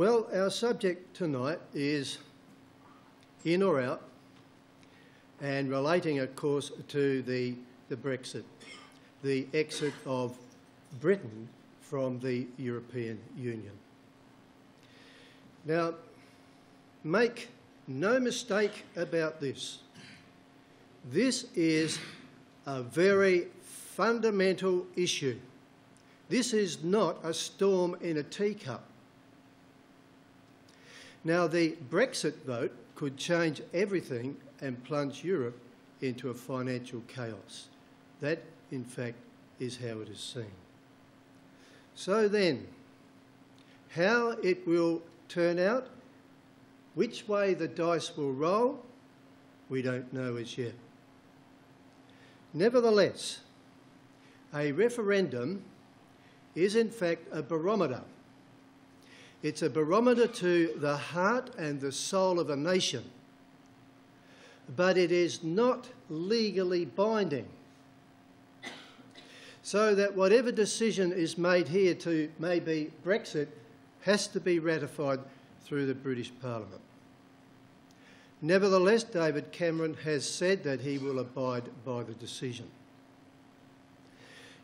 Well, our subject tonight is in or out, and relating, of course, to the Brexit, the exit of Britain from the European Union. Now, make no mistake about this. This is a very fundamental issue. This is not a storm in a teacup. Now, the Brexit vote could change everything and plunge Europe into a financial chaos. That, in fact, is how it is seen. So then, how it will turn out, which way the dice will roll, we don't know as yet. Nevertheless, a referendum is in fact a barometer. It's a barometer to the heart and the soul of a nation, but it is not legally binding. So that whatever decision is made here to maybe Brexit has to be ratified through the British Parliament. Nevertheless, David Cameron has said that he will abide by the decision.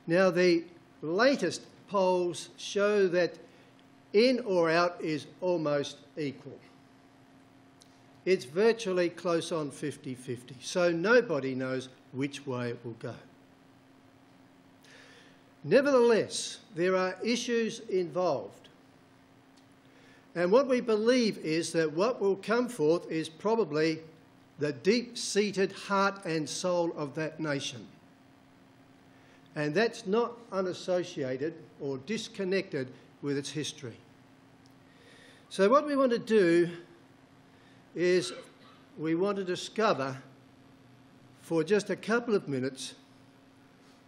Now, the latest polls show that in or out is almost equal. It's virtually close on 50-50, so nobody knows which way it will go. Nevertheless, there are issues involved. And what we believe is that what will come forth is probably the deep-seated heart and soul of that nation. And that's not unassociated or disconnected with its history. So what we want to do is we want to discover for just a couple of minutes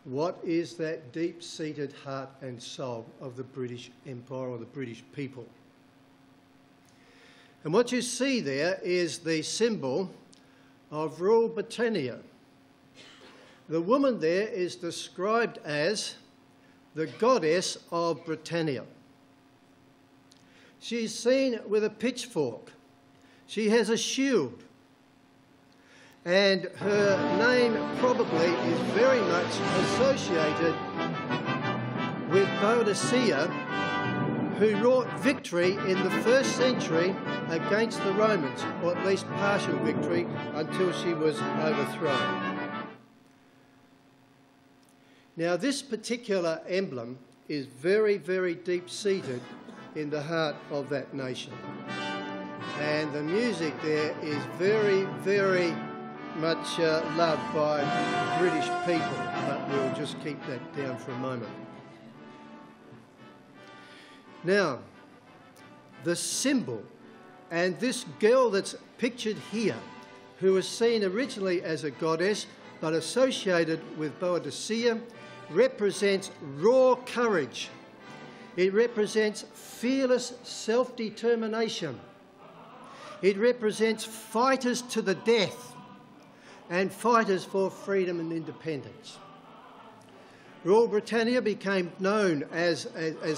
what is that deep-seated heart and soul of the British Empire or the British people. And what you see there is the symbol of Rule Britannia. The woman there is described as the goddess of Britannia. She's seen with a pitchfork. She has a shield. And her name probably is very much associated with Boadicea, who wrought victory in the 1st century against the Romans, or at least partial victory until she was overthrown. Now, this particular emblem is very, very deep-seated in the heart of that nation. And the music there is very, very much loved by British people, but we'll just keep that down for a moment. Now, the symbol, and this girl that's pictured here, who was seen originally as a goddess but associated with Boadicea, represents raw courage. It represents fearless self-determination. It represents fighters to the death and fighters for freedom and independence. Rule Britannia became known as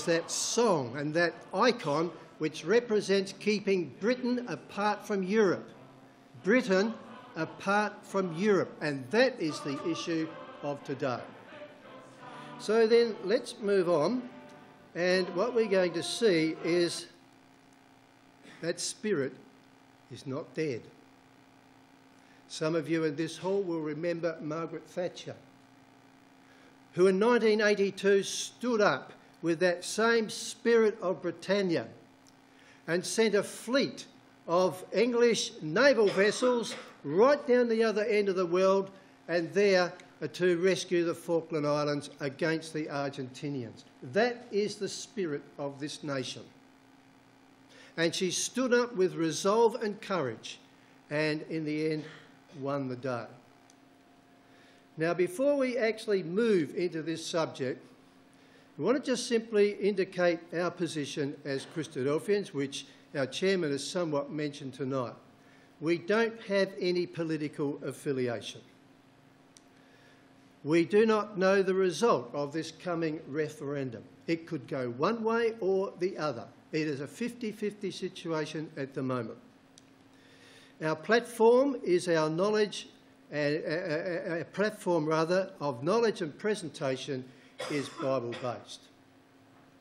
that song and that icon which represents keeping Britain apart from Europe. Britain apart from Europe, and that is the issue of today. So then let's move on, and what we're going to see is that spirit is not dead. Some of you in this hall will remember Margaret Thatcher, who in 1982 stood up with that same spirit of Britannia and sent a fleet of English naval vessels right down the other end of the world and there to rescue the Falkland Islands against the Argentinians. That is the spirit of this nation. And she stood up with resolve and courage and in the end won the day. Now, before we actually move into this subject, we want to just simply indicate our position as Christadelphians, which our chairman has somewhat mentioned tonight. We don't have any political affiliation. We do not know the result of this coming referendum. It could go one way or the other. It is a 50-50 situation at the moment. Our platform is our knowledge, a platform rather, of knowledge and presentation is Bible-based.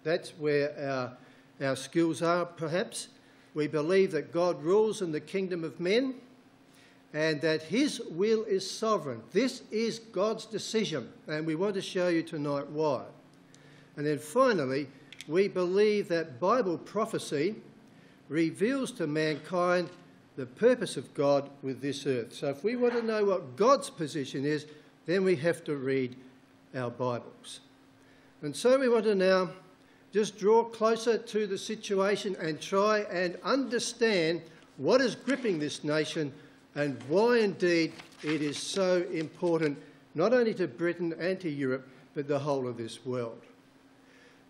That's where our skills are, perhaps. We believe that God rules in the kingdom of men and that his will is sovereign. This is God's decision, and we want to show you tonight why. And then finally, we believe that Bible prophecy reveals to mankind the purpose of God with this earth. So if we want to know what God's position is, then we have to read our Bibles. And so we want to now just draw closer to the situation and try and understand what is gripping this nation and why indeed it is so important, not only to Britain and to Europe, but the whole of this world.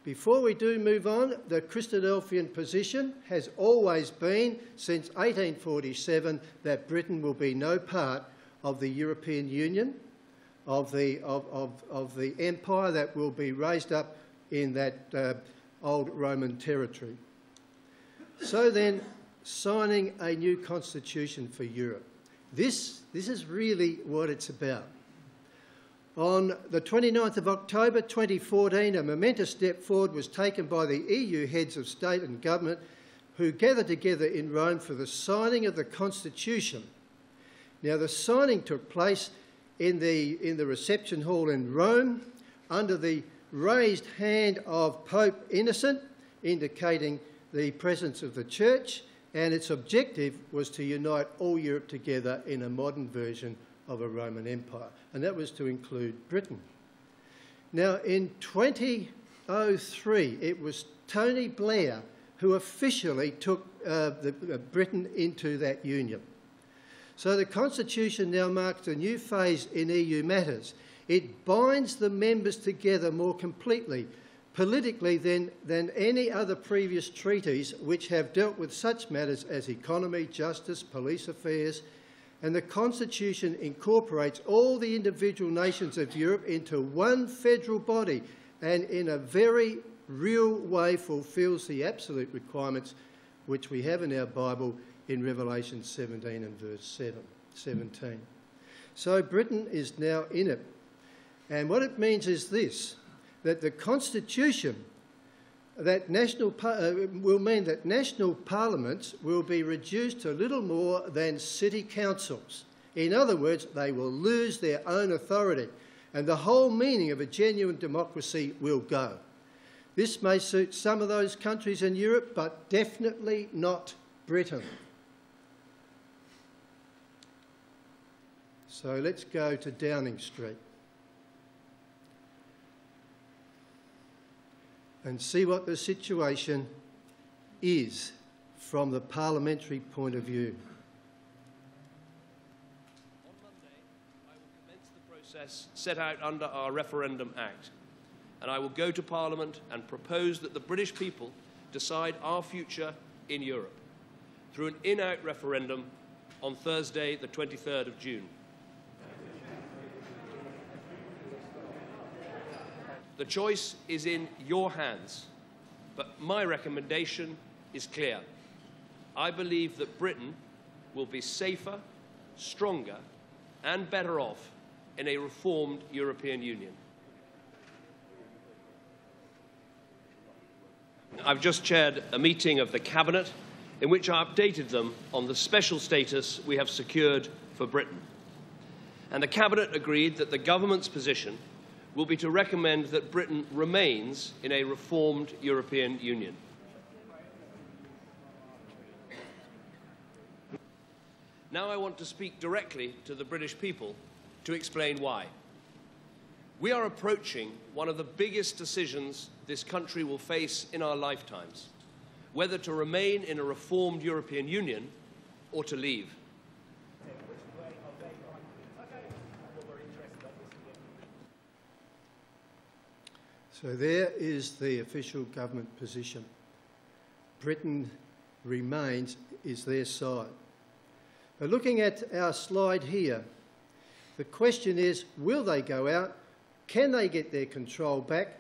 Before we do move on, the Christadelphian position has always been, since 1847, that Britain will be no part of the European Union, of the empire that will be raised up in that old Roman territory. So then, signing a new constitution for Europe. This is really what it's about. On the 29th of October 2014, a momentous step forward was taken by the EU heads of state and government who gathered together in Rome for the signing of the Constitution. Now, the signing took place in the reception hall in Rome under the raised hand of Pope Innocent, indicating the presence of the Church, and its objective was to unite all Europe together in a modern version of a Roman Empire, and that was to include Britain. Now, in 2003, it was Tony Blair who officially took Britain into that union. So the Constitution now marks a new phase in EU matters. It binds the members together more completely, politically, than any other previous treaties which have dealt with such matters as economy, justice, police affairs, and the Constitution incorporates all the individual nations of Europe into one federal body and in a very real way fulfils the absolute requirements which we have in our Bible in Revelation 17 and verse 17. So Britain is now in it. And what it means is this, that the Constitution will mean that national parliaments will be reduced to little more than city councils. In other words, they will lose their own authority, and the whole meaning of a genuine democracy will go. This may suit some of those countries in Europe, but definitely not Britain. So let's go to Downing Street and see what the situation is from the parliamentary point of view. On Monday, I will commence the process set out under our Referendum Act, and I will go to Parliament and propose that the British people decide our future in Europe through an in-out referendum on Thursday, the 23rd of June. The choice is in your hands, but my recommendation is clear. I believe that Britain will be safer, stronger, and better off in a reformed European Union. I've just chaired a meeting of the Cabinet in which I updated them on the special status we have secured for Britain. And the Cabinet agreed that the government's position will be to recommend that Britain remains in a reformed European Union. Now I want to speak directly to the British people to explain why. We are approaching one of the biggest decisions this country will face in our lifetimes, whether to remain in a reformed European Union or to leave. So there is the official government position. Britain remains is their side. But looking at our slide here, the question is, will they go out? Can they get their control back?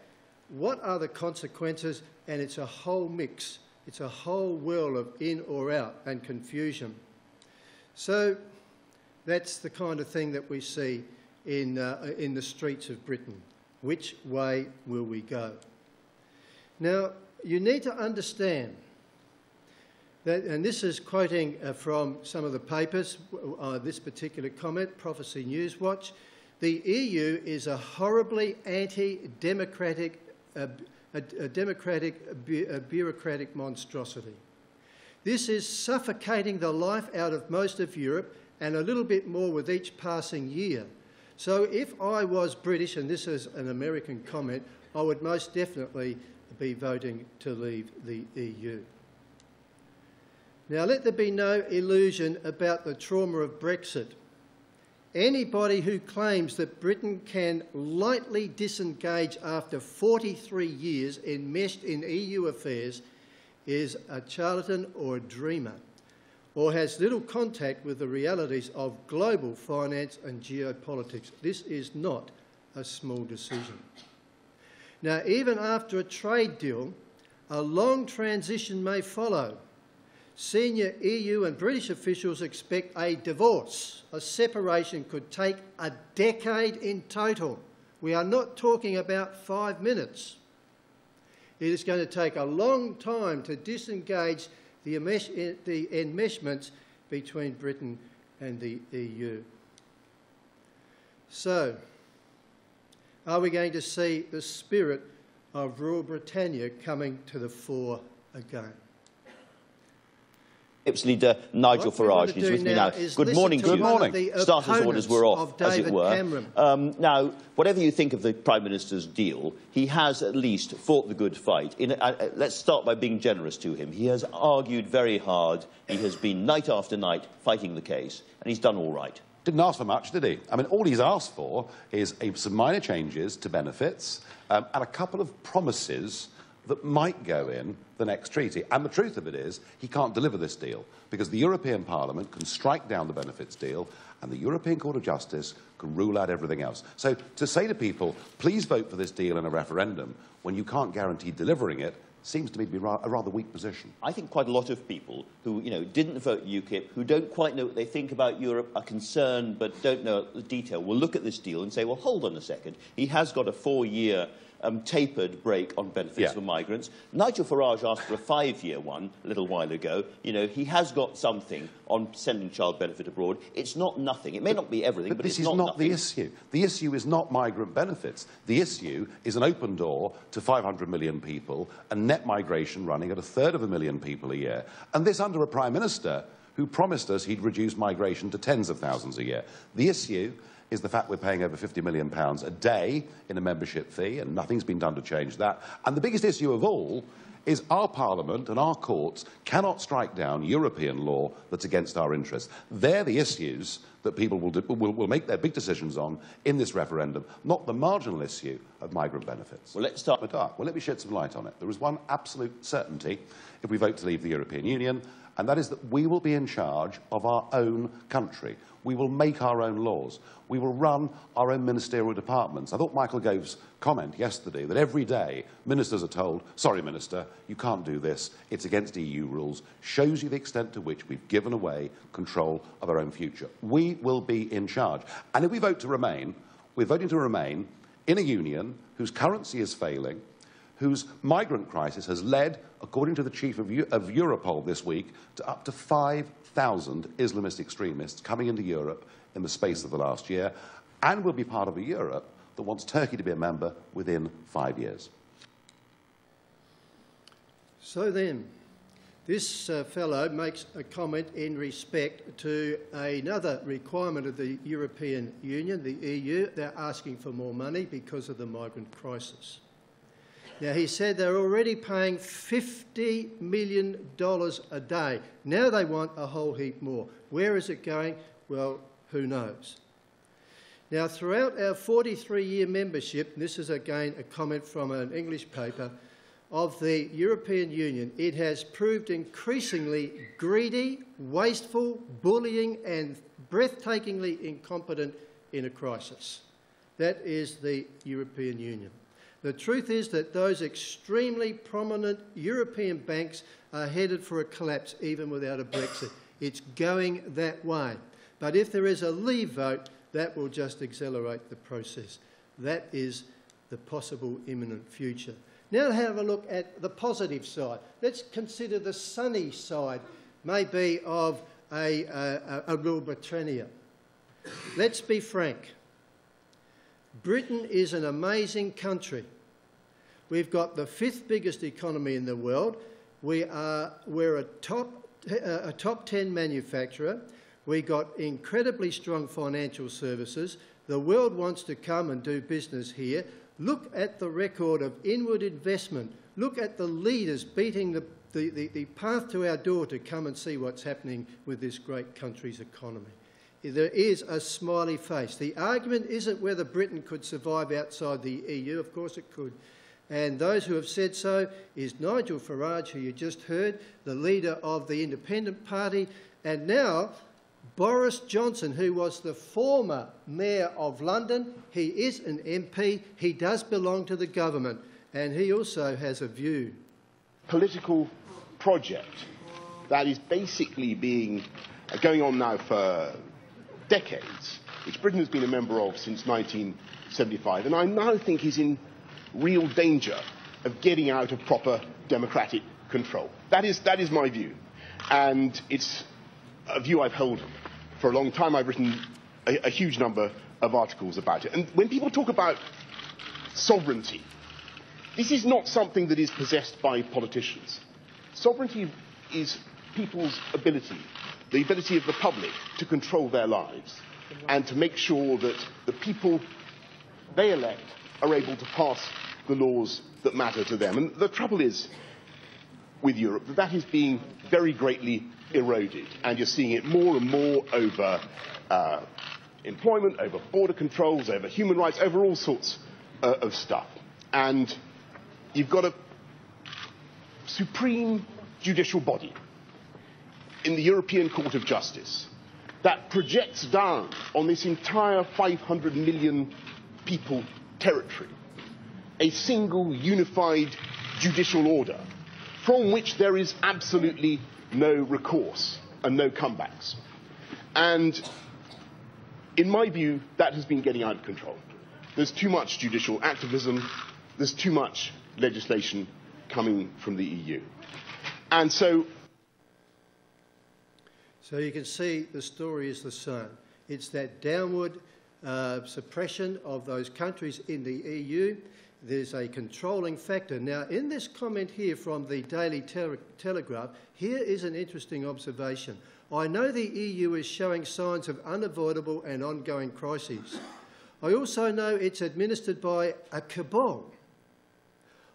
What are the consequences? And it's a whole mix. It's a whole world of in or out and confusion. So that's the kind of thing that we see in the streets of Britain. Which way will we go? Now, you need to understand that, and this is quoting from some of the papers, this particular comment, Prophecy Newswatch, the EU is a horribly anti-democratic, bureaucratic monstrosity. This is suffocating the life out of most of Europe and a little bit more with each passing year. So if I was British, and this is an American comment, I would most definitely be voting to leave the EU. Now, let there be no illusion about the trauma of Brexit. Anybody who claims that Britain can lightly disengage after 43 years enmeshed in EU affairs is a charlatan or a dreamer, or has little contact with the realities of global finance and geopolitics. This is not a small decision. Now, even after a trade deal, a long transition may follow. Senior EU and British officials expect a divorce. A separation could take a decade in total. We are not talking about 5 minutes. It is going to take a long time to disengage the enmeshments between Britain and the EU. So, are we going to see the spirit of rural Britannia coming to the fore again? Leader Nigel Farage is with me now. Good morning to you. Good morning. Starters' orders were off, as it were. Now, whatever you think of the Prime Minister's deal, he has at least fought the good fight. Let's start by being generous to him. He has argued very hard. He has been night after night fighting the case, and he's done all right. Didn't ask for much, did he? I mean, all he's asked for is some minor changes to benefits and a couple of promises that might go in the next treaty. And the truth of it is, he can't deliver this deal because the European Parliament can strike down the benefits deal and the European Court of Justice can rule out everything else. So to say to people, please vote for this deal in a referendum when you can't guarantee delivering it, seems to me to be a rather weak position. I think quite a lot of people who, didn't vote UKIP, who don't quite know what they think about Europe, are concerned but don't know the detail, will look at this deal and say, well, hold on a second. He has got a 4-year tapered break on benefits for migrants. Nigel Farage asked for a 5-year one a little while ago. He has got something on sending child benefit abroad. It's not nothing. It may not be everything, but it's not nothing. This is not the issue. The issue is not migrant benefits. The issue is an open door to 500 million people and net migration running at 1/3 of a million people a year. And this under a Prime Minister who promised us he'd reduce migration to tens of thousands a year. The issue is the fact we're paying over £50 million a day in a membership fee, and nothing's been done to change that. And the biggest issue of all is our Parliament and our courts cannot strike down European law that's against our interests. They're the issues that people will make their big decisions on in this referendum, not the marginal issue of migrant benefits. Well, let's start with that. Well, let me shed some light on it. There is one absolute certainty if we vote to leave the European Union, and that is that we will be in charge of our own country. We will make our own laws. We will run our own ministerial departments. I thought Michael Gove's comment yesterday that every day ministers are told, sorry, Minister, you can't do this, it's against EU rules, shows you the extent to which we've given away control of our own future. We will be in charge. And if we vote to remain, we're voting to remain in a union whose currency is failing, whose migrant crisis has led, according to the chief of Europol this week, to up to 5,000 Islamist extremists coming into Europe in the space of the last year, and will be part of a Europe that wants Turkey to be a member within 5 years. So then, this fellow makes a comment in respect to another requirement of the European Union, the EU. They're asking for more money because of the migrant crisis. Now, he said they're already paying $50 million a day. Now they want a whole heap more. Where is it going? Well, who knows? Now, throughout our 43-year membership, and this is again a comment from an English paper, of the European Union, it has proved increasingly greedy, wasteful, bullying and breathtakingly incompetent in a crisis. That is the European Union. The truth is that those extremely prominent European banks are headed for a collapse even without a Brexit. It's going that way. But if there is a leave vote, that will just accelerate the process. That is the possible imminent future. Now have a look at the positive side. Let's consider the sunny side, maybe, of a Rule Britannia. Let's be frank. Britain is an amazing country. We've got the 5th biggest economy in the world. We're a top 10 manufacturer. We've got incredibly strong financial services. The world wants to come and do business here. Look at the record of inward investment. Look at the leaders beating the path to our door to come and see what's happening with this great country's economy. There is a smiley face. The argument isn't whether Britain could survive outside the EU. Of course it could. And those who have said so is Nigel Farage, who you just heard, the leader of the Independent Party, and now Boris Johnson, who was the former Mayor of London. He is an MP. He does belong to the government, and he also has a view. Political project that is basically going on now for decades, which Britain has been a member of since 1975, and I now think is in real danger of getting out of proper democratic control. That is my view, and it's a view I've held for a long time. I've written a huge number of articles about it. And when people talk about sovereignty, this is not something that is possessed by politicians. Sovereignty is people's ability, the ability of the public to control their lives and to make sure that the people they elect are able to pass the laws that matter to them. And the trouble is with Europe that is being very greatly eroded, and you're seeing it more and more over employment, over border controls, over human rights, over all sorts of stuff. And you've got a supreme judicial body in the European Court of Justice that projects down on this entire 500 million people territory a single unified judicial order from which there is absolutely no recourse and no comebacks. And in my view, that has been getting out of control. There's too much judicial activism. There's too much legislation coming from the EU. And so you can see the story is the same. It's that downward suppression of those countries in the EU. There's a controlling factor. Now, in this comment here from the Daily Telegraph, here is an interesting observation. I know the EU is showing signs of unavoidable and ongoing crises. I also know it's administered by a cabal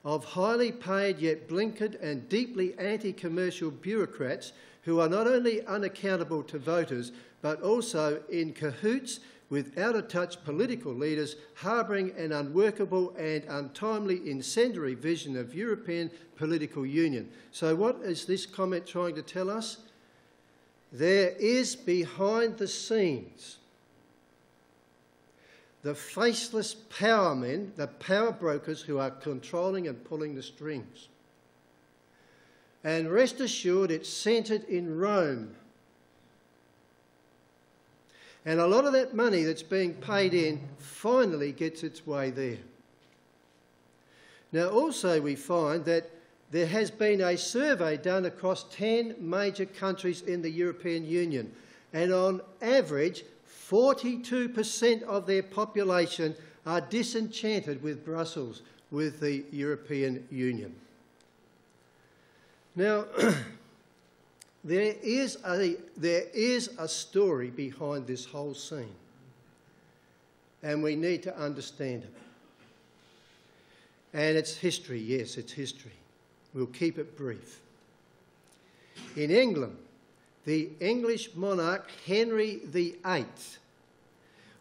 of highly paid yet blinkered and deeply anti-commercial bureaucrats who are not only unaccountable to voters but also in cahoots with out-of-touch political leaders harbouring an unworkable and untimely incendiary vision of European political union. So what is this comment trying to tell us? There is behind the scenes the faceless power men, the power brokers who are controlling and pulling the strings. And rest assured, it's centred in Rome. And a lot of that money that's being paid in finally gets its way there. Now, also we find that there has been a survey done across 10 major countries in the European Union, and on average, 42% of their population are disenchanted with Brussels, with the European Union. Now, there is a story behind this whole scene, and we need to understand it. And it's history, yes, it's history. We'll keep it brief. In England, the English monarch Henry VIII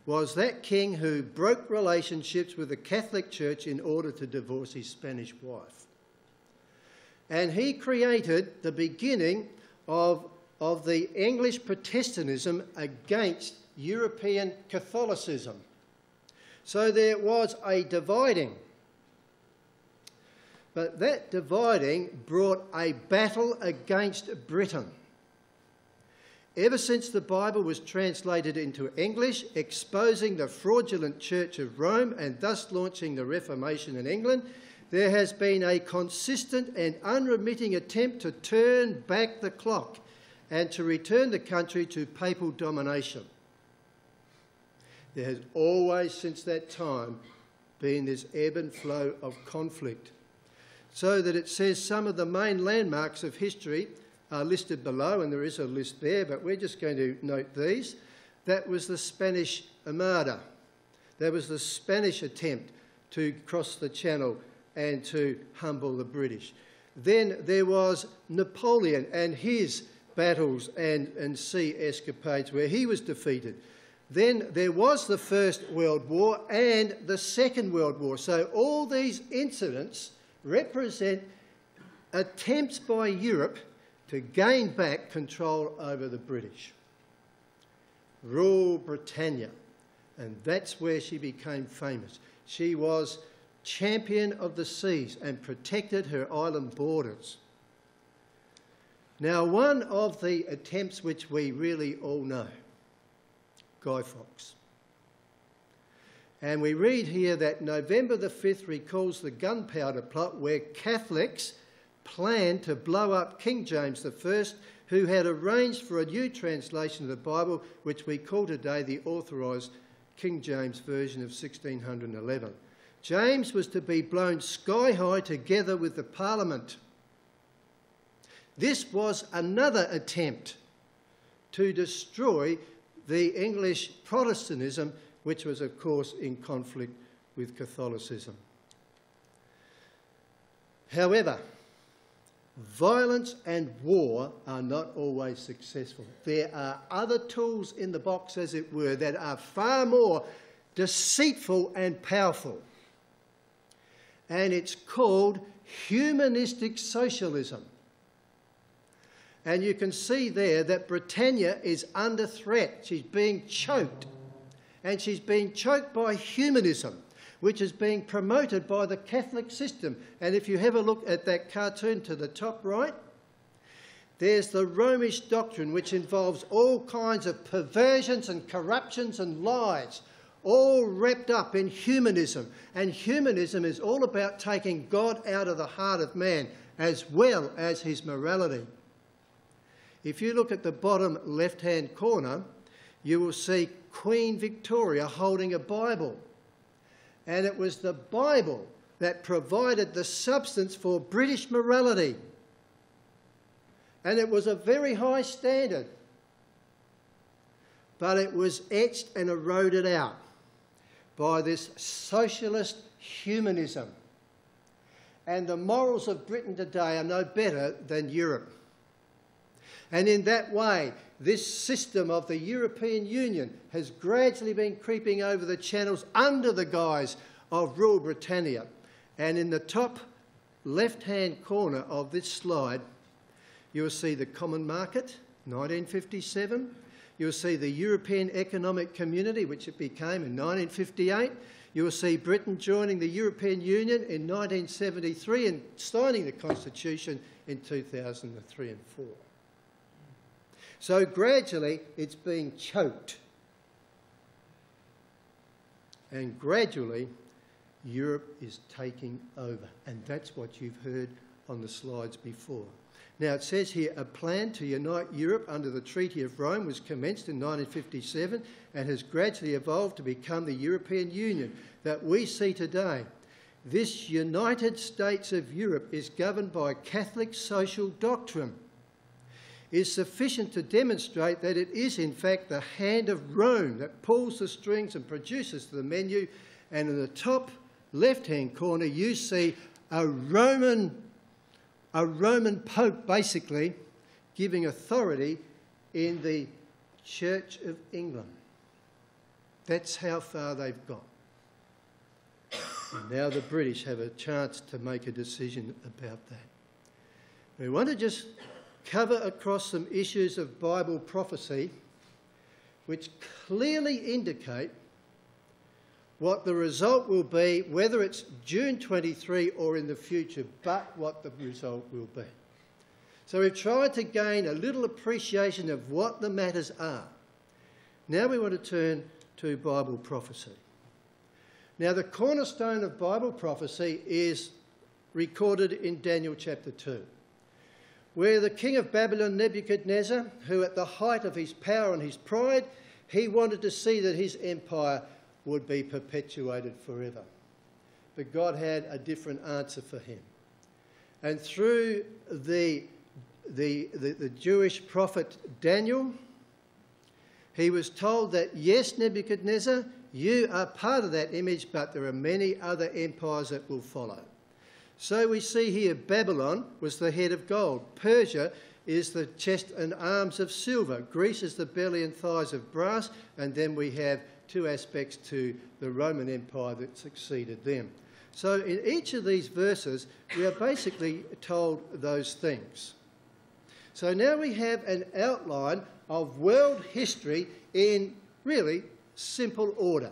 was that king who broke relationships with the Catholic Church in order to divorce his Spanish wife. And he created the beginning of the English Protestantism against European Catholicism. So there was a dividing But that dividing brought a battle against Britain. Ever since the Bible was translated into English, exposing the fraudulent Church of Rome and thus launching the Reformation in England, there has been a consistent and unremitting attempt to turn back the clock and to return the country to papal domination. There has always since that time been this ebb and flow of conflict, so that it says some of the main landmarks of history are listed below, and there is a list there, but we're just going to note these. That was the Spanish Armada. That was the Spanish attempt to cross the Channel and to humble the British. Then there was Napoleon and his battles and sea escapades where he was defeated. Then there was the First World War and the Second World War. So all these incidents represent attempts by Europe to gain back control over the British. Rule Britannia, and that's where she became famous. She was champion of the seas and protected her island borders. Now, one of the attempts which we really all know, Guy Fawkes. And we read here that November the 5th recalls the gunpowder plot where Catholics planned to blow up King James I, who had arranged for a new translation of the Bible, which we call today the Authorised King James Version of 1611. James was to be blown sky high together with the Parliament. This was another attempt to destroy the English Protestantism, which was, of course, in conflict with Catholicism. However, violence and war are not always successful. There are other tools in the box, as it were, that are far more deceitful and powerful. And it's called humanistic socialism. And you can see there that Britannia is under threat. She's being choked. And she's being choked by humanism, which is being promoted by the Catholic system. And if you have a look at that cartoon to the top right, there's the Romish doctrine, which involves all kinds of perversions and corruptions and lies, all wrapped up in humanism. And humanism is all about taking God out of the heart of man, as well as his morality. If you look at the bottom left-hand corner, you will see Queen Victoria holding a Bible. And it was the Bible that provided the substance for British morality. And it was a very high standard. But it was etched and eroded out by this socialist humanism. And the morals of Britain today are no better than Europe. And in that way, this system of the European Union has gradually been creeping over the channels under the guise of Rule Britannia. And in the top left-hand corner of this slide, you'll see the Common Market, 1957. You'll see the European Economic Community, which it became in 1958. You'll see Britain joining the European Union in 1973 and signing the Constitution in 2003 and 4. So gradually it's being choked. And gradually Europe is taking over. And that's what you've heard on the slides before. Now it says here, a plan to unite Europe under the Treaty of Rome was commenced in 1957 and has gradually evolved to become the European Union that we see today. This United States of Europe is governed by Catholic social doctrine. Is sufficient to demonstrate that it is in fact the hand of Rome that pulls the strings and produces the menu. And in the top left-hand corner you see a Roman Pope basically giving authority in the Church of England. That's how far they've got. And now the British have a chance to make a decision about that. We want to just cover across some issues of Bible prophecy which clearly indicate what the result will be, whether it's June 23 or in the future, but what the result will be. So we've tried to gain a little appreciation of what the matters are. Now we want to turn to Bible prophecy. Now the cornerstone of Bible prophecy is recorded in Daniel chapter 2, where the king of Babylon, Nebuchadnezzar, who at the height of his power and his pride, he wanted to see that his empire would be perpetuated forever. But God had a different answer for him. And through the Jewish prophet Daniel, he was told that, yes, Nebuchadnezzar, you are part of that image, but there are many other empires that will follow. So we see here Babylon was the head of gold. Persia is the chest and arms of silver. Greece is the belly and thighs of brass. And then we have two aspects to the Roman Empire that succeeded them. So in each of these verses, we are basically told those things. So now we have an outline of world history in really simple order.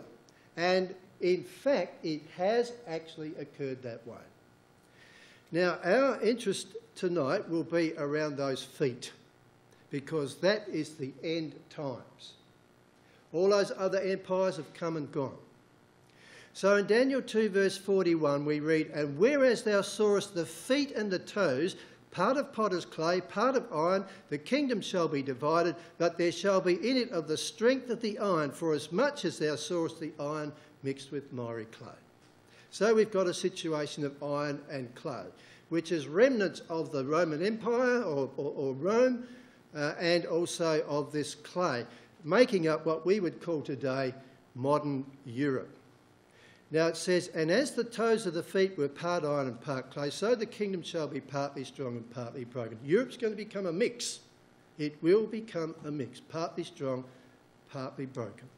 And in fact, it has actually occurred that way. Now, our interest tonight will be around those feet, because that is the end times. All those other empires have come and gone. So in Daniel 2 verse 41 we read, "And whereas thou sawest the feet and the toes, part of potter's clay, part of iron, the kingdom shall be divided, but there shall be in it of the strength of the iron, for as much as thou sawest the iron mixed with miry clay." So we've got a situation of iron and clay, which is remnants of the Roman Empire or Rome, and also of this clay, making up what we would call today modern Europe. Now it says, "And as the toes of the feet were part iron and part clay, so the kingdom shall be partly strong and partly broken." Europe's going to become a mix. It will become a mix, partly strong, partly broken.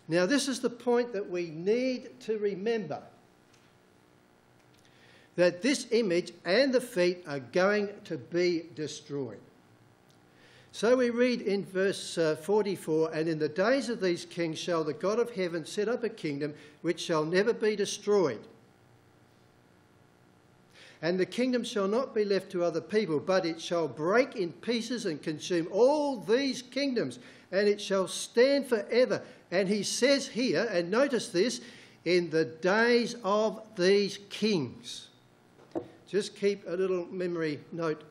Now this is the point that we need to remember, that this image and the feet are going to be destroyed. So we read in verse 44, "And in the days of these kings shall the God of heaven set up a kingdom which shall never be destroyed. And the kingdom shall not be left to other people, but it shall break in pieces and consume all these kingdoms, and it shall stand forever." And he says here, and notice this, "in the days of these kings." Just keep a little memory note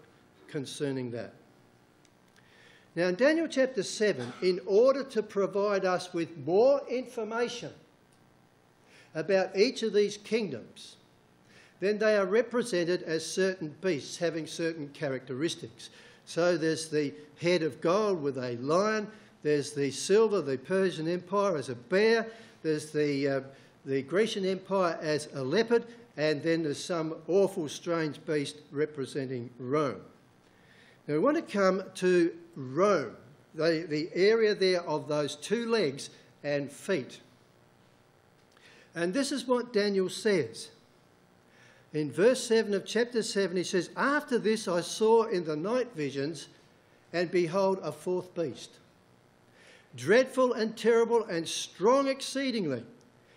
concerning that. Now in Daniel chapter 7, in order to provide us with more information about each of these kingdoms, then they are represented as certain beasts having certain characteristics. So there's the head of gold with a lion, there's the silver, the Persian Empire as a bear, there's the Grecian Empire as a leopard, and then there's some awful strange beast representing Rome. Now we want to come to Rome, the area there of those two legs and feet. And this is what Daniel says. In verse 7 of chapter 7 he says, "After this I saw in the night visions, and behold a fourth beast, dreadful and terrible and strong exceedingly.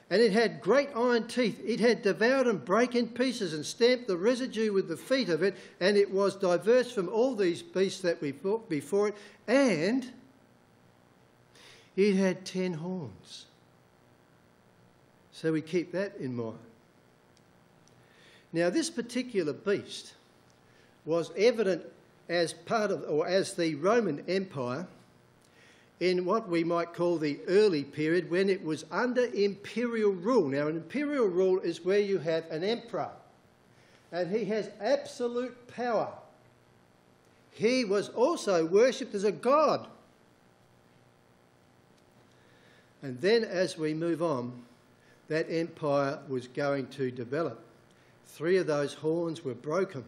And it had great iron teeth. It had devoured and brake in pieces and stamped the residue with the feet of it. And it was diverse from all these beasts that we fought before it. And it had 10 horns." So we keep that in mind. Now this particular beast was evident as part of, or as the Roman Empire, in what we might call the early period, when it was under imperial rule. Now, an imperial rule is where you have an emperor, and he has absolute power. He was also worshipped as a god. And then as we move on, that empire was going to develop. 3 of those horns were broken,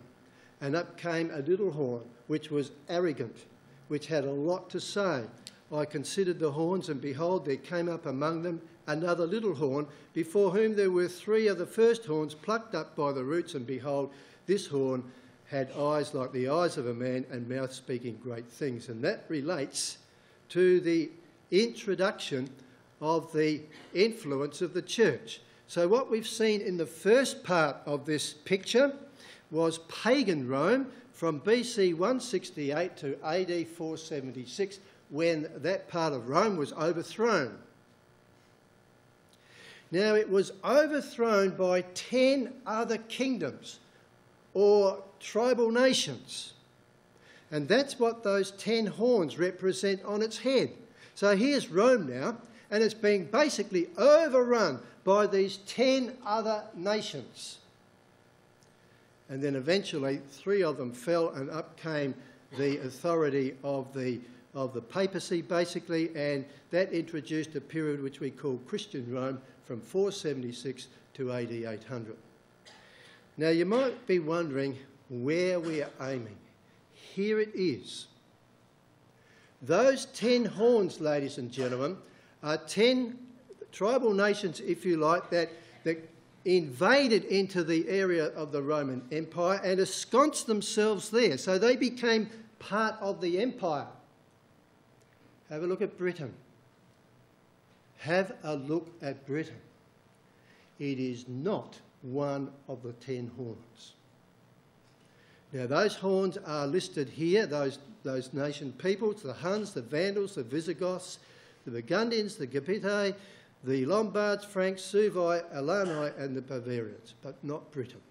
and up came a little horn, which was arrogant, which had a lot to say. "I considered the horns, and behold, there came up among them another little horn, before whom there were 3 of the first horns plucked up by the roots, and behold, this horn had eyes like the eyes of a man, and mouth speaking great things." And that relates to the introduction of the influence of the church. So what we've seen in the first part of this picture was pagan Rome from BC 168 to AD 476, when that part of Rome was overthrown. Now, it was overthrown by 10 other kingdoms or tribal nations. And that's what those 10 horns represent on its head. So here's Rome now, and it's being basically overrun by these 10 other nations. And then eventually 3 of them fell, and up came the authority of the papacy, basically, and that introduced a period which we call Christian Rome from 476 to AD 800. Now, you might be wondering where we are aiming. Here it is. Those 10 horns, ladies and gentlemen, are 10 tribal nations, if you like, that invaded into the area of the Roman Empire and ensconced themselves there. So they became part of the empire. Have a look at Britain. Have a look at Britain. It is not one of the 10 horns. Now, those horns are listed here, those nation peoples, the Huns, the Vandals, the Visigoths, the Burgundians, the Gepidæ, the Lombards, Franks, Suevi, Alani, and the Bavarians, but not Britain.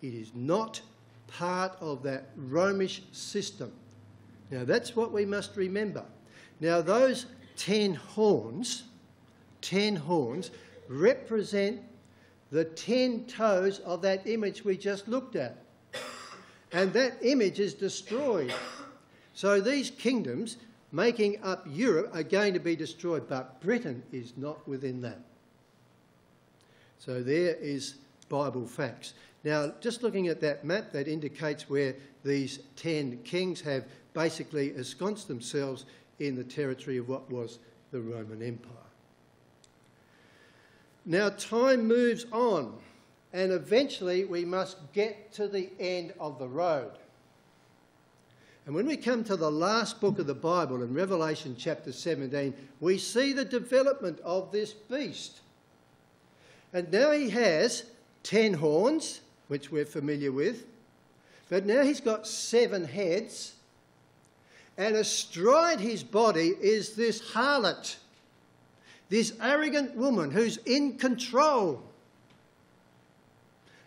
It is not part of that Romish system. Now, that's what we must remember. Now, those 10 horns represent the 10 toes of that image we just looked at. And that image is destroyed. So these kingdoms making up Europe are going to be destroyed, but Britain is not within that. So there is Bible facts. Now, just looking at that map, that indicates where these 10 kings have basically ensconced themselves in the territory of what was the Roman Empire. Now, time moves on, and eventually we must get to the end of the road. And when we come to the last book of the Bible, in Revelation chapter 17, we see the development of this beast. And now he has 10 horns, which we're familiar with, but now he's got 7 heads, and astride his body is this harlot, this arrogant woman who's in control.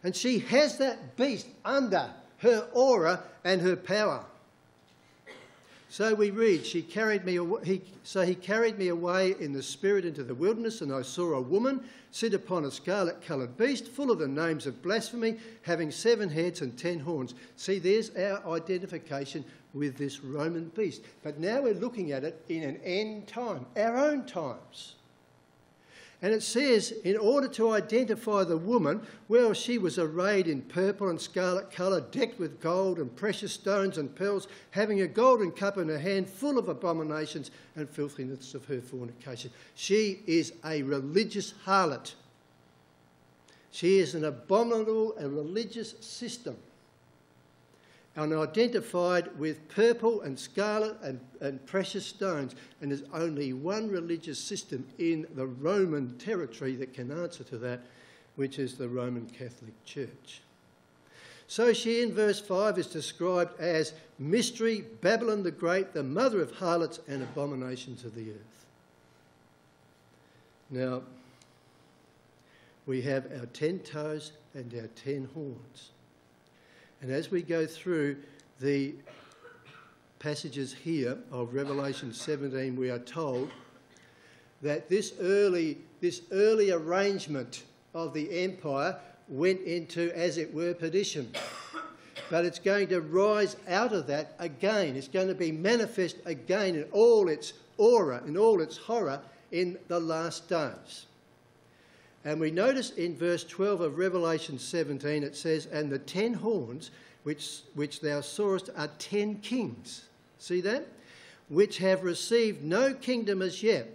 And she has that beast under her aura and her power. So we read, he carried me away in the spirit into the wilderness, and I saw a woman sit upon a scarlet-coloured beast, full of the names of blasphemy, having 7 heads and 10 horns. See, there's our identification with this Roman beast. But now we're looking at it in an end time, our own times. And it says, in order to identify the woman, well, she was arrayed in purple and scarlet colour, decked with gold and precious stones and pearls, having a golden cup in her hand, full of abominations and filthiness of her fornication. She is a religious harlot. She is an abominable and religious system, and identified with purple and scarlet and precious stones. And there's only one religious system in the Roman territory that can answer to that, which is the Roman Catholic Church. So she, in verse 5, is described as Mystery, Babylon the Great, the mother of harlots and abominations of the earth. Now, we have our 10 toes and our 10 horns. And as we go through the passages here of Revelation 17, we are told that this early arrangement of the empire went into, as it were, perdition. But it's going to rise out of that again. It's going to be manifest again in all its aura, in all its horror, in the last days. And we notice in verse 12 of Revelation 17, it says, and the 10 horns which thou sawest are 10 kings. See that? Which have received no kingdom as yet.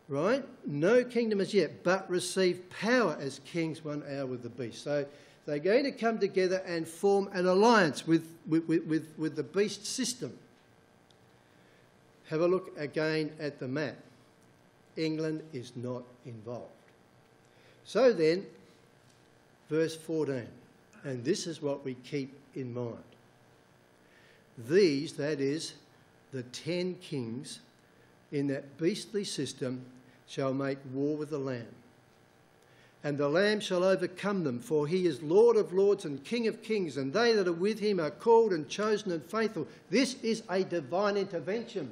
Right? No kingdom as yet, but receive power as kings 1 hour with the beast. So they're going to come together and form an alliance with the beast system. Have a look again at the map. England is not involved. So then, verse 14, and this is what we keep in mind. These, that is, the 10 kings in that beastly system, shall make war with the Lamb. And the Lamb shall overcome them, for he is Lord of lords and King of kings, and they that are with him are called and chosen and faithful. This is a divine intervention.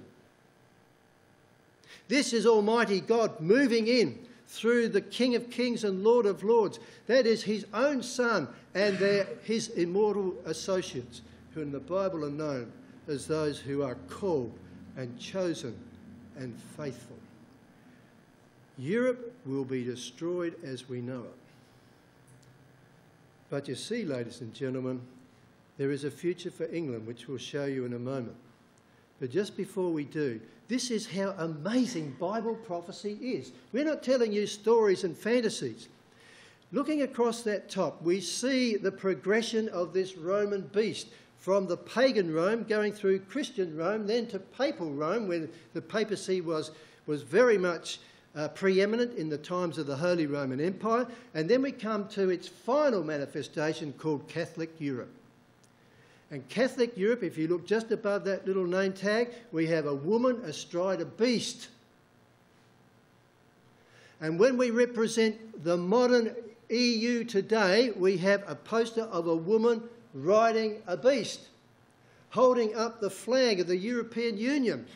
This is Almighty God moving in through the King of kings and Lord of lords. That is his own Son and his immortal associates, who in the Bible are known as those who are called and chosen and faithful. Europe will be destroyed as we know it. But you see, ladies and gentlemen, there is a future for England, which we'll show you in a moment. But just before we do, this is how amazing Bible prophecy is. We're not telling you stories and fantasies. Looking across that top, we see the progression of this Roman beast from the pagan Rome going through Christian Rome, then to papal Rome, when the papacy was very much preeminent in the times of the Holy Roman Empire. And then we come to its final manifestation called Catholic Europe. And Catholic Europe, if you look just above that little name tag, we have a woman astride a beast. And when we represent the modern EU today, we have a poster of a woman riding a beast, holding up the flag of the European Union.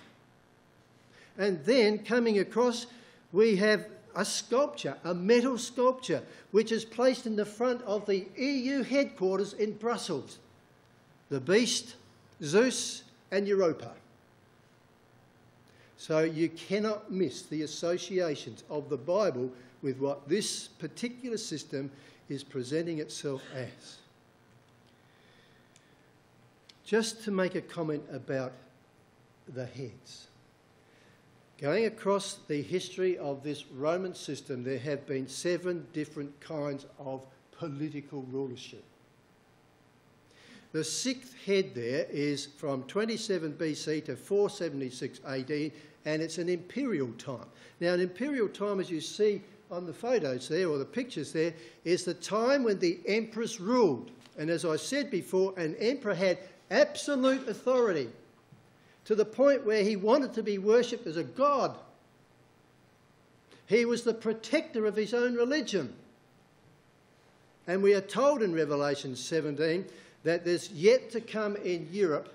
And then coming across, we have a sculpture, a metal sculpture, which is placed in the front of the EU headquarters in Brussels. The beast, Zeus and Europa. So you cannot miss the associations of the Bible with what this particular system is presenting itself as. Just to make a comment about the heads. Going across the history of this Roman system, there have been 7 different kinds of political rulership. The 6th head there is from 27 BC to 476 AD, and it's an imperial time. Now, an imperial time, as you see on the photos there, or the pictures there, is the time when the emperors ruled. And as I said before, an emperor had absolute authority to the point where he wanted to be worshipped as a god. He was the protector of his own religion. And we are told in Revelation 17 that there's yet to come in Europe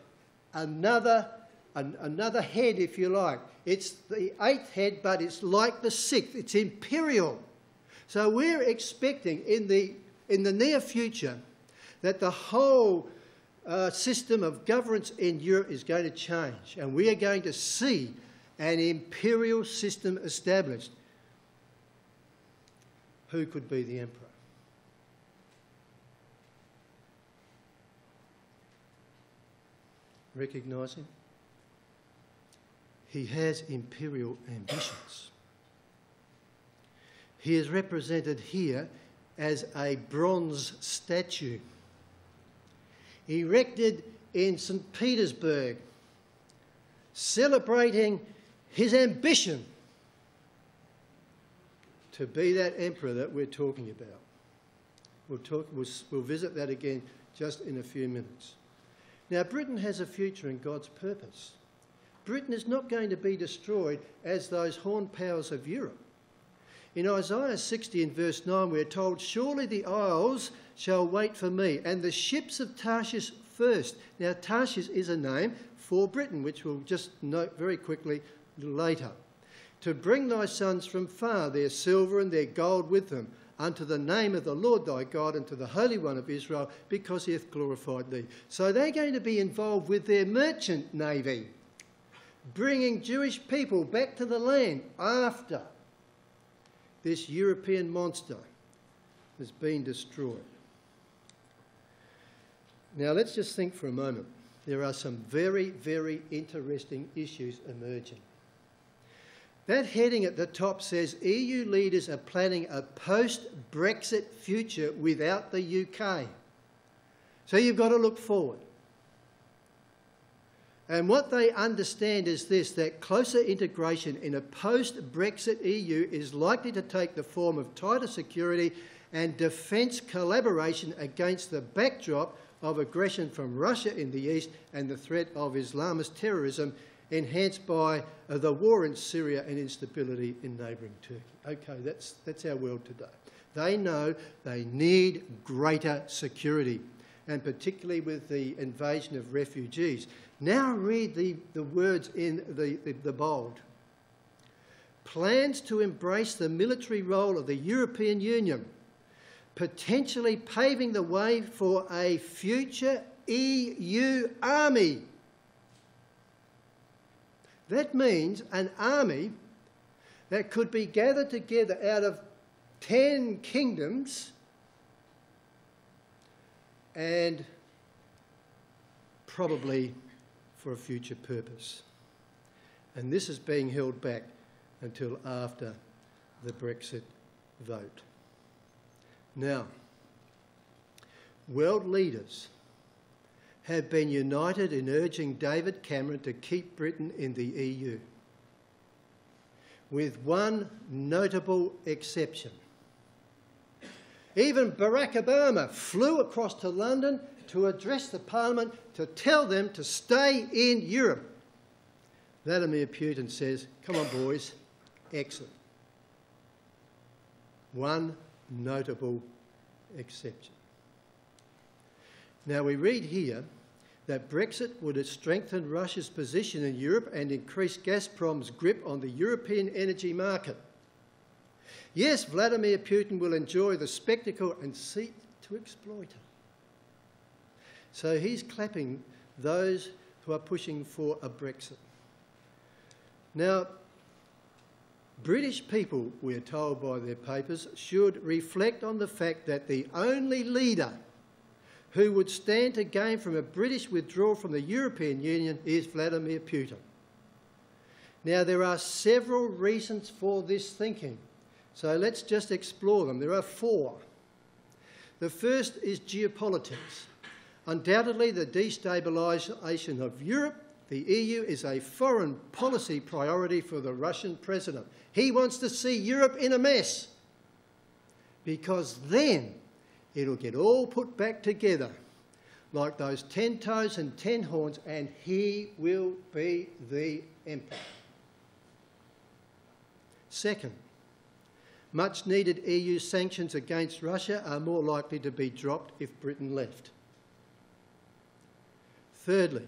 another head, if you like. It's the 8th head, but it's like the 6th. It's imperial. So we're expecting in the near future that the whole system of governance in Europe is going to change, and we are going to see an imperial system established. Who could be the emperor? Recognise him? He has imperial ambitions. He is represented here as a bronze statue, erected in St. Petersburg, celebrating his ambition to be that emperor that we're talking about. We'll visit that again just in a few minutes. Now, Britain has a future in God's purpose. Britain is not going to be destroyed as those horned powers of Europe. In Isaiah 60 and verse 9, we're told, "Surely the isles shall wait for me, and the ships of Tarshish first." Now, Tarshish is a name for Britain, which we'll just note very quickly a little later. "To bring thy sons from far, their silver and their gold with them, unto the name of the Lord thy God, and to the Holy One of Israel, because he hath glorified thee." So they're going to be involved with their merchant navy, bringing Jewish people back to the land after this European monster has been destroyed. Now let's just think for a moment. There are some very, very interesting issues emerging. That heading at the top says EU leaders are planning a post-Brexit future without the UK. So you've got to look forward. And what they understand is this, that closer integration in a post-Brexit EU is likely to take the form of tighter security and defence collaboration against the backdrop of aggression from Russia in the east and the threat of Islamist terrorism, enhanced by the war in Syria and instability in neighbouring Turkey. Okay, that's our world today. They know they need greater security, and particularly with the invasion of refugees. Now read the words in the bold. Plans to embrace the military role of the European Union, potentially paving the way for a future EU army. That means an army that could be gathered together out of 10 kingdoms and probably for a future purpose. And this is being held back until after the Brexit vote. Now, world leaders have been united in urging David Cameron to keep Britain in the EU, with one notable exception. Even Barack Obama flew across to London to address the Parliament to tell them to stay in Europe. Vladimir Putin says, come on boys, exit. One notable exception. Now we read here that Brexit would have strengthened Russia's position in Europe and increased Gazprom's grip on the European energy market. Yes, Vladimir Putin will enjoy the spectacle and seek to exploit it. So he's clapping those who are pushing for a Brexit. Now, British people, we are told by their papers, should reflect on the fact that the only leader who would stand to gain from a British withdrawal from the European Union is Vladimir Putin. Now, there are several reasons for this thinking, so let's just explore them. There are 4. The first is geopolitics. Undoubtedly, the destabilisation of Europe, the EU, is a foreign policy priority for the Russian president. He wants to see Europe in a mess, because then it'll get all put back together like those 10 toes and 10 horns, and he will be the emperor. Second, much needed EU sanctions against Russia are more likely to be dropped if Britain left. Thirdly,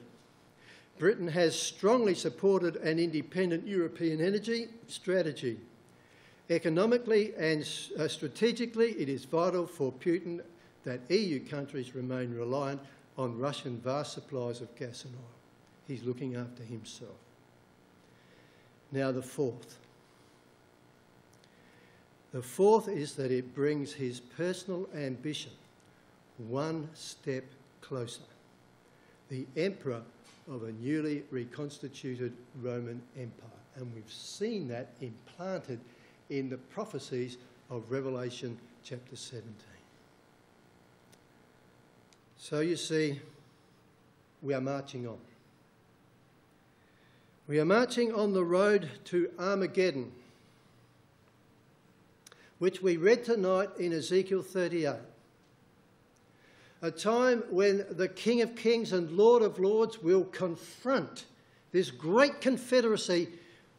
Britain has strongly supported an independent European energy strategy. Economically and strategically, it is vital for Putin that EU countries remain reliant on Russian vast supplies of gas and oil. He's looking after himself. Now the fourth. The fourth is that it brings his personal ambition one step closer. The emperor of a newly reconstituted Roman Empire. And we've seen that implanted in the prophecies of Revelation chapter 17. So you see, we are marching on. We are marching on the road to Armageddon, which we read tonight in Ezekiel 38. A time when the King of Kings and Lord of Lords will confront this great confederacy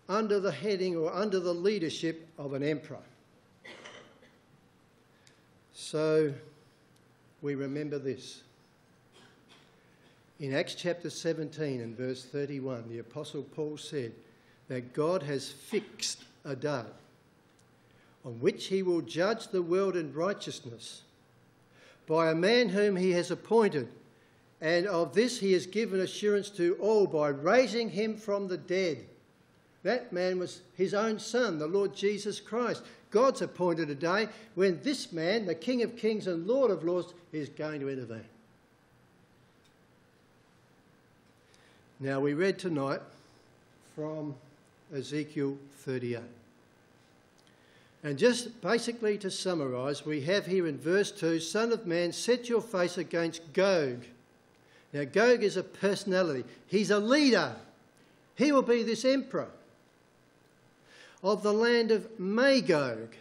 under the heading or under the leadership of an emperor. So we remember this. In Acts chapter 17 and verse 31, the Apostle Paul said that God has fixed a day on which he will judge the world in righteousness by a man whom he has appointed, and of this he has given assurance to all by raising him from the dead. That man was his own son, the Lord Jesus Christ. God's appointed a day when this man, the King of Kings and Lord of Lords, is going to intervene. Now, we read tonight from Ezekiel 38. And just basically to summarise, we have here in verse 2, Son of man, set your face against Gog. Now, Gog is a personality. He's a leader. He will be this emperor of the land of Magog,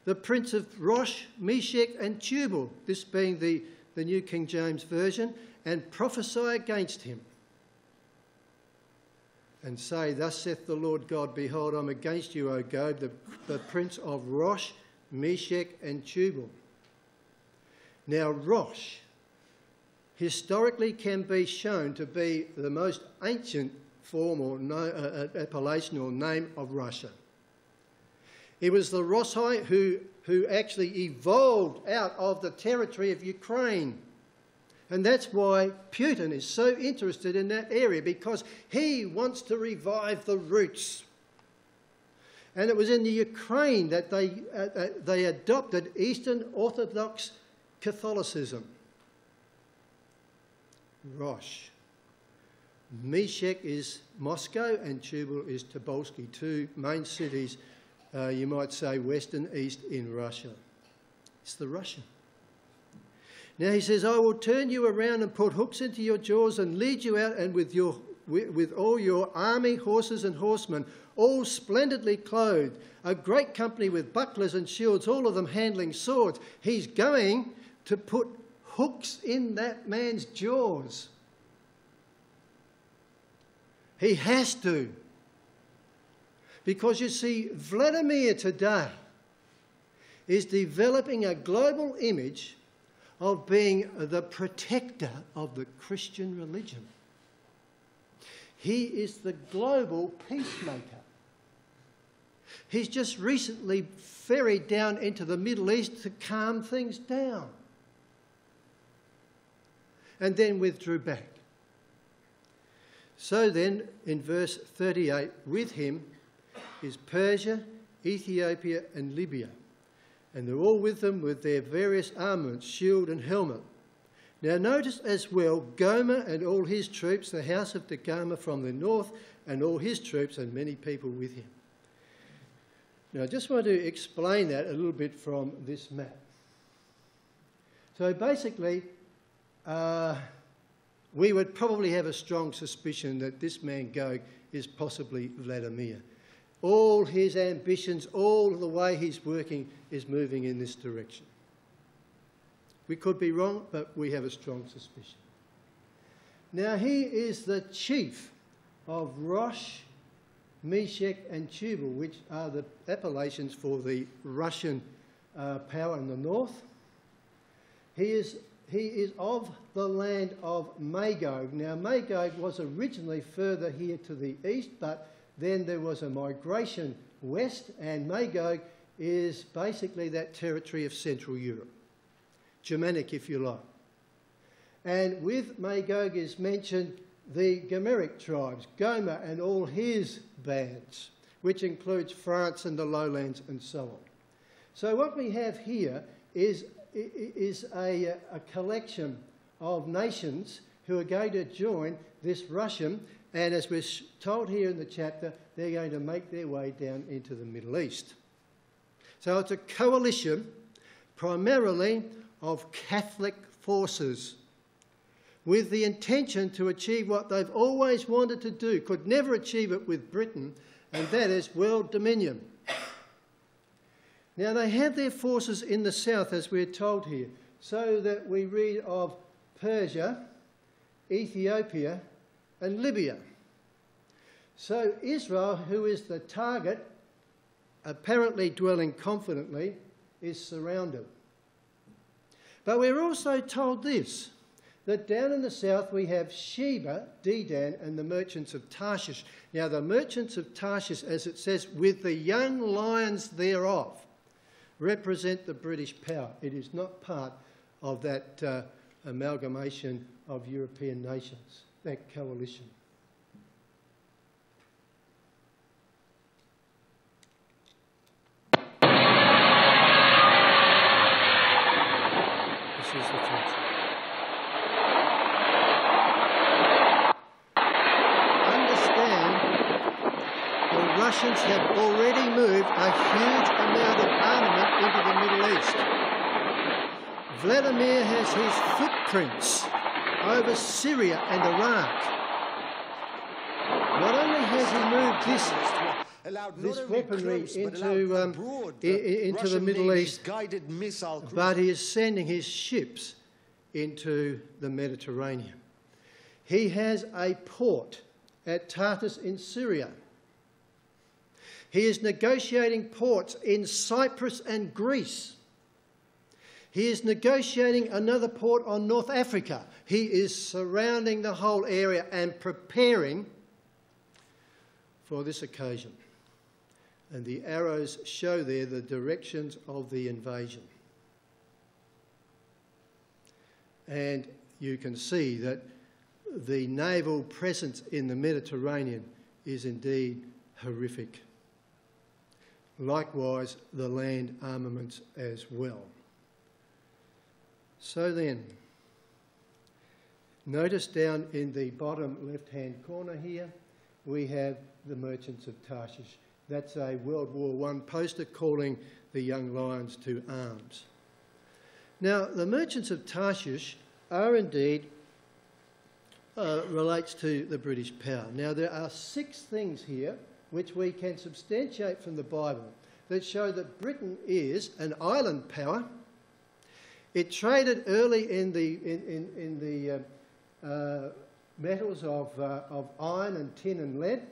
the prince of Rosh, Meshech and Tubal, this being the New King James Version, and prophesy against him and say, thus saith the Lord God, behold, I'm against you, O Gog, the prince of Rosh, Meshech and Tubal. Now, Rosh historically can be shown to be the most ancient form or appellation or name of Russia. It was the Rossai who actually evolved out of the territory of Ukraine. And that's why Putin is so interested in that area, because he wants to revive the roots. And it was in the Ukraine that they adopted Eastern Orthodox Catholicism. Rosh. Meshech is Moscow and Tubal is Tobolsky, two main cities, you might say west and east in Russia. It's the Russian. Now he says, I will turn you around and put hooks into your jaws and lead you out, and with all your army, horses and horsemen, all splendidly clothed, a great company with bucklers and shields, all of them handling swords. He's going to put hooks in that man's jaws. He has to. Because you see, Vladimir today is developing a global image of being the protector of the Christian religion. He is the global peacemaker. He's just recently ferried down into the Middle East to calm things down, and then withdrew back. So then, in verse 38, with him is Persia, Ethiopia and Libya. And they're all with them with their various armaments, shield and helmet. Now notice as well Gomer and all his troops, the house of Gomer from the north, and all his troops and many people with him. Now I just want to explain that a little bit from this map. So basically, we would probably have a strong suspicion that this man Gog is possibly Vladimir. All his ambitions, all the way he's working is moving in this direction. We could be wrong, but we have a strong suspicion. Now he is the chief of Rosh, Meshech and Tubal, which are the appellations for the Russian power in the north. He is of the land of Magog. Now Magog was originally further here to the east, but then there was a migration west, and Magog is basically that territory of Central Europe. Germanic, if you like. And with Magog is mentioned the Gomeric tribes, Gomer and all his bands, which includes France and the lowlands and so on. So what we have here is a collection of nations who are going to join this Russian, and as we're told here in the chapter, they're going to make their way down into the Middle East. So it's a coalition primarily of Catholic forces with the intention to achieve what they've always wanted to do, could never achieve it with Britain, and that is world dominion. Now they have their forces in the south, as we're told here, so that we read of Persia, Ethiopia and Libya. So Israel, who is the target, apparently dwelling confidently, is surrounded. But we're also told this, that down in the south we have Sheba, Dedan and the merchants of Tarshish. Now the merchants of Tarshish, as it says, with the young lions thereof, represent the British power. It is not part of that amalgamation of European nations, that coalition. This is the truth. The Russians have already moved a huge amount of armament into the Middle East. Vladimir has his footprints over Syria and Iraq. Not only has he moved this weaponry into the Middle East, but he is sending his ships into the Mediterranean. He has a port at Tartus in Syria. He is negotiating ports in Cyprus and Greece. He is negotiating another port on North Africa. He is surrounding the whole area and preparing for this occasion. And the arrows show there the directions of the invasion. And you can see that the naval presence in the Mediterranean is indeed horrific. Likewise, the land armaments as well. So then, notice down in the bottom left-hand corner here, we have the merchants of Tarshish. That's a World War I poster calling the young lions to arms. Now, the merchants of Tarshish are indeed, relates to the British power. Now, there are 6 things here which we can substantiate from the Bible that show that Britain is an island power. It traded early in the metals of iron and tin and lead.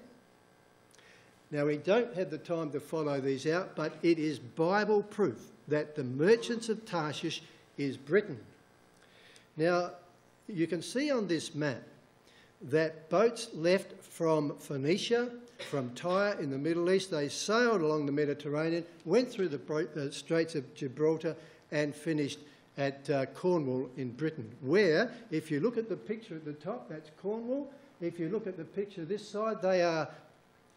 Now, we don't have the time to follow these out, but it is Bible proof that the merchants of Tarshish is Britain. Now, you can see on this map that boats left from Phoenicia, from Tyre in the Middle East, they sailed along the Mediterranean, went through the Straits of Gibraltar and finished at Cornwall in Britain, where, if you look at the picture at the top, that's Cornwall. If you look at the picture this side, they are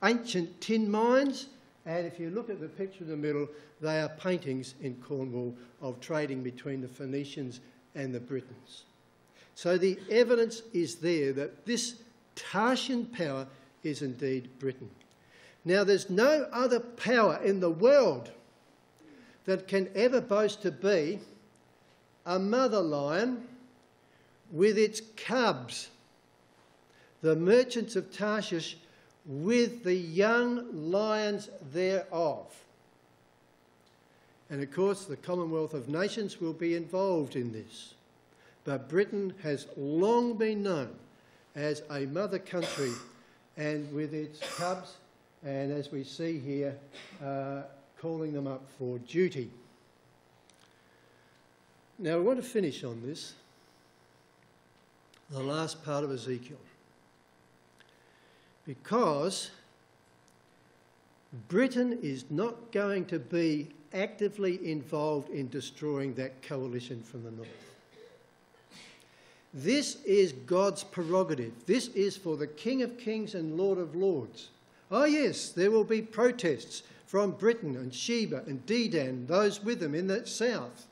ancient tin mines, and if you look at the picture in the middle, they are paintings in Cornwall of trading between the Phoenicians and the Britons. So the evidence is there that this Tarshian power is indeed Britain. Now, there's no other power in the world that can ever boast to be a mother lion with its cubs, the merchants of Tarshish with the young lions thereof. And of course, the Commonwealth of Nations will be involved in this. But Britain has long been known as a mother country and with its cubs, and as we see here, calling them up for duty. Now, we want to finish on this, the last part of Ezekiel, because Britain is not going to be actively involved in destroying that coalition from the north. This is God's prerogative. This is for the King of Kings and Lord of Lords. Oh yes, there will be protests from Britain and Sheba and Dedan, those with them in the south.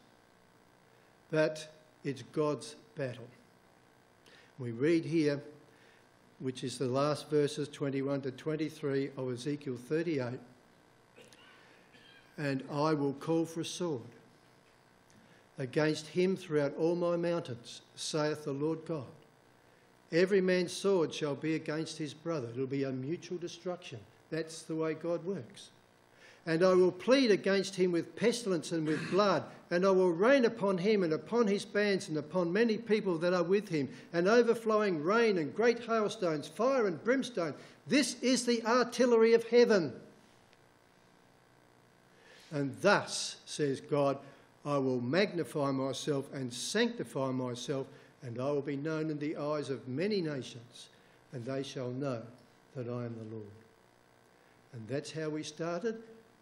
But it's God's battle. We read here, which is the last verses 21 to 23 of Ezekiel 38, and I will call for a sword against him throughout all my mountains, saith the Lord God. Every man's sword shall be against his brother. It'll be a mutual destruction. That's the way God works. And I will plead against him with pestilence and with blood, and I will rain upon him and upon his bands and upon many people that are with him, and overflowing rain and great hailstones, fire and brimstone. This is the artillery of heaven. And thus, says God, I will magnify myself and sanctify myself, and I will be known in the eyes of many nations, and they shall know that I am the Lord. And that's how we started,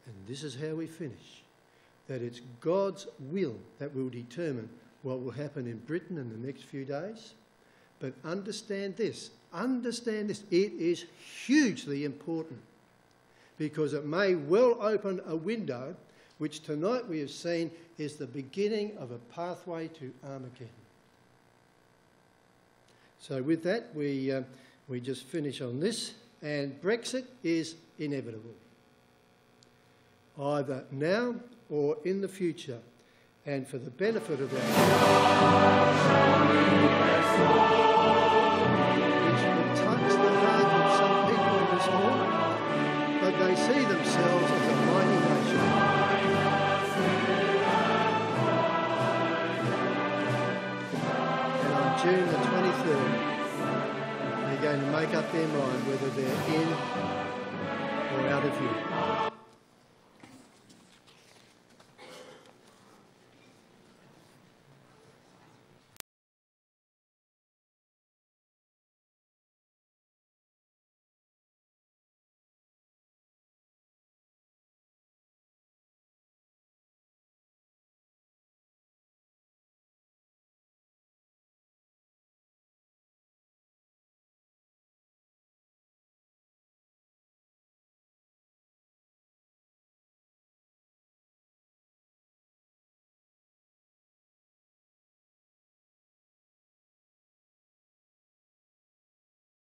and this is how we finish. That it's God's will that will determine what will happen in Britain in the next few days. But understand this, it is hugely important, because it may well open a window which tonight we have seen is the beginning of a pathway to Armageddon. So with that, we just finish on this, and Brexit is inevitable, either now or in the future, and for the benefit of our June the 23rd, they're going to make up their mind whether they're in or out of here.